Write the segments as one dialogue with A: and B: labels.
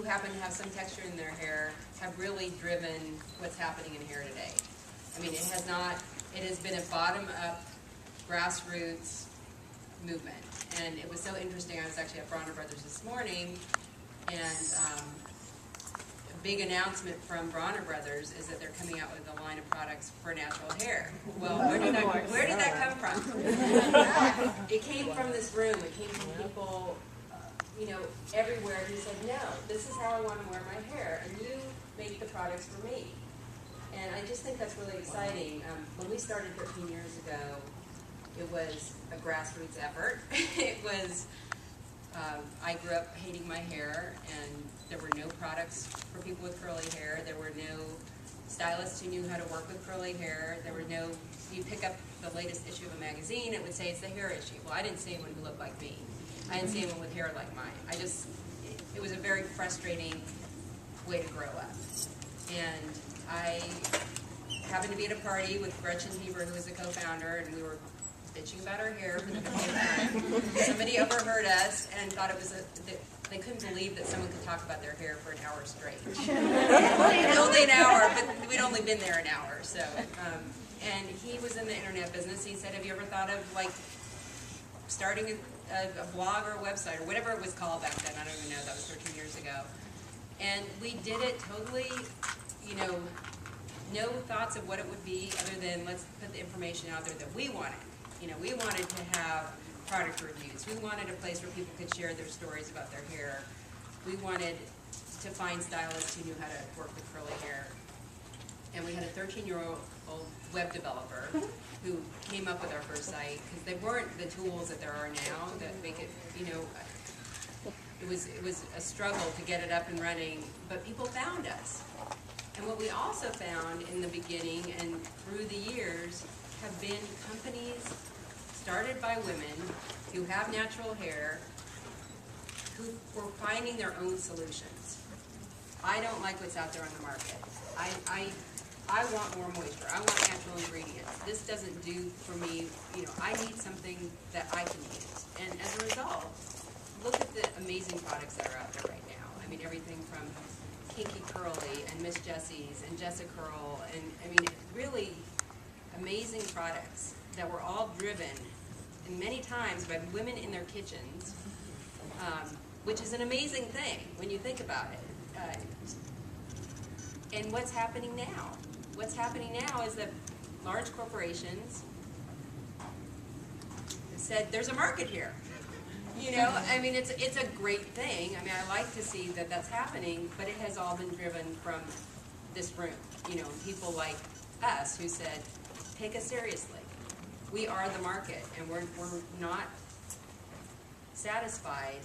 A: happen to have some texture in their hair have really driven what's happening in hair today. I mean, it has been a bottom-up, grassroots movement. And it was so interesting. I was actually at Breyer this morning, and a big announcement from Breyer is that they're coming out with a line of products for natural hair. Well, where did that come from? It came from this room. It came from people, everywhere who said, no, this is how I want to wear my hair, and you make the products for me. And I just think that's really exciting. When we started 13 years ago, it was a grassroots effort. It was, I grew up hating my hair, and there were no products for people with curly hair. There were no stylists who knew how to work with curly hair. There were no, you pick up the latest issue of a magazine, it would say it's the hair issue. Well, I didn't see anyone who looked like me. I didn't see anyone with hair like mine. It was a very frustrating way to grow up. And I happened to be at a party with Gretchen Heber, who was a co-founder, and we were bitching about our hair for the 50th time. Somebody overheard us and thought it was they couldn't believe that someone could talk about their hair for an hour straight. Only an hour, but we'd only been there an hour. So, and he was in the internet business. He said, have you ever thought of starting a blog or a website or whatever it was called back then? I don't even know. That was 13 years ago. And we did it totally, no thoughts of what it would be other than let's put the information out there that we wanted. We wanted to have product reviews. We wanted a place where people could share their stories about their hair. We wanted to find stylists who knew how to work with curly hair. And we had a 13-year-old web developer who came up with our first site, because they weren't the tools that there are now that make it, it was a struggle to get it up and running, but people found us. And what we also found in the beginning and through the years have been companies started by women who have natural hair who were finding their own solutions. I don't like what's out there on the market. I want more moisture. I want natural ingredients. This doesn't do for me, I need something that I can use. And as a result, look at the amazing products that are out there right now. I mean, everything from Kinky Curly and Miss Jessie's and Jessica Curl, and really amazing products that were all driven, and many times by women in their kitchens, which is an amazing thing when you think about it. And what's happening now? What's happening now is that large corporations said, there's a market here. It's a great thing. I like to see that that's happening, but it has all been driven from this room. People like us who said, take us seriously. We are the market, and we're not satisfied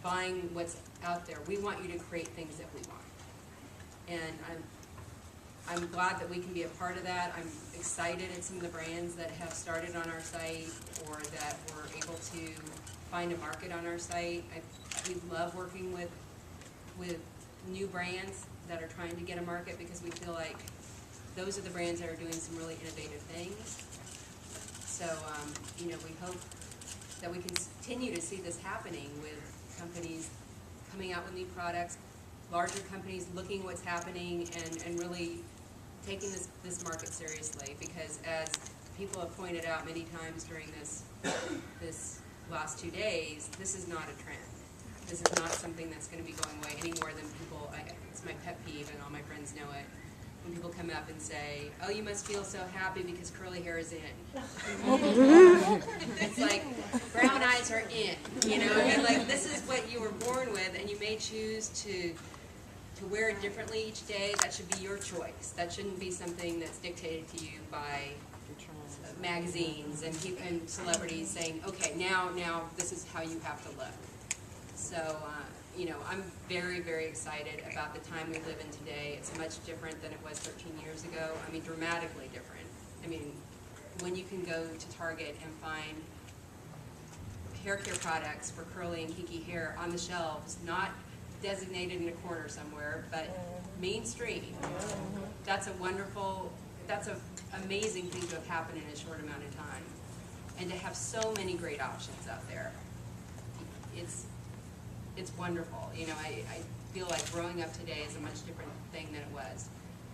A: buying what's out there. We want you to create things that we want. And I'm glad that we can be a part of that. I'm excited at some of the brands that have started on our site or that we're able to find a market on our site. We love working with new brands that are trying to get a market, because we feel like those are the brands that are doing some really innovative things. So, we hope that we can continue to see this happening with companies coming out with new products, larger companies looking what's happening and really taking this market seriously, because as people have pointed out many times during this last 2 days, this is not a trend. This is not something that's going to be going away any more than people, it's my pet peeve and all my friends know it, when people come up and say, oh, you must feel so happy because curly hair is in. It's like, brown eyes are in, this is what you were born with, and you may choose to wear it differently each day. That should be your choice. That shouldn't be something that's dictated to you by magazines and celebrities saying, okay, now this is how you have to look. So, I'm very, very excited about the time we live in today. It's much different than it was 13 years ago. Dramatically different. When you can go to Target and find hair care products for curly and kinky hair on the shelves, not designated in a corner somewhere, but mainstream. That's an amazing thing to have happened in a short amount of time. And to have so many great options out there. It's wonderful. feel like growing up today is a much different thing than it was.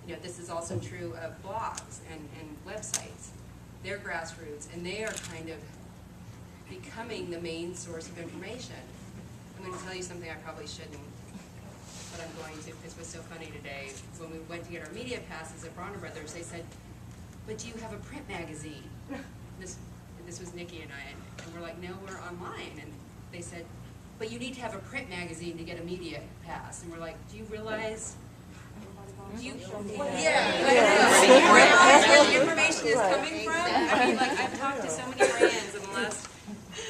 A: You know, this is also true of blogs and websites. They're grassroots, and they are kind of becoming the main source of information. I'm going to tell you something I probably shouldn't, but I'm going to because it was so funny today. When we went to get our media passes at Breyer Brothers, they said, "But do you have a print magazine?" This was Nikki and I, and we're like, "No, we're online." And they said, "But you need to have a print magazine to get a media pass." And we're like, "Do you realize?" Where the information is coming from? I mean, like, I've talked to so many brands in the last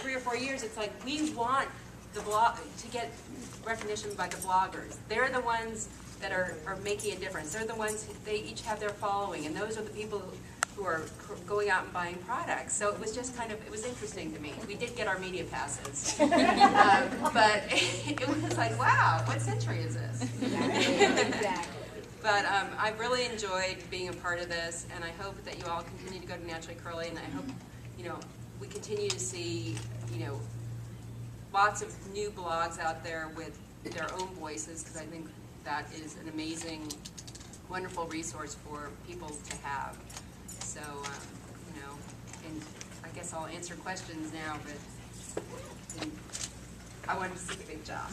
A: 3 or 4 years. It's like, we want the blog to get recognition by the bloggers. They're the ones that are making a difference. They're the ones, they each have their following, and those are the people who are going out and buying products. So it was just kind of, it was interesting to me. We did get our media passes. But it was like, wow, what century is this?
B: Exactly.
A: But I've really enjoyed being a part of this, and I hope that you all continue to go to Naturally Curly, and I hope, you know, we continue to see, you know, lots of new blogs out there with their own voices, because I think that is an amazing, wonderful resource for people to have. So, you know, and I guess I'll answer questions now, but I wanted to see a big job.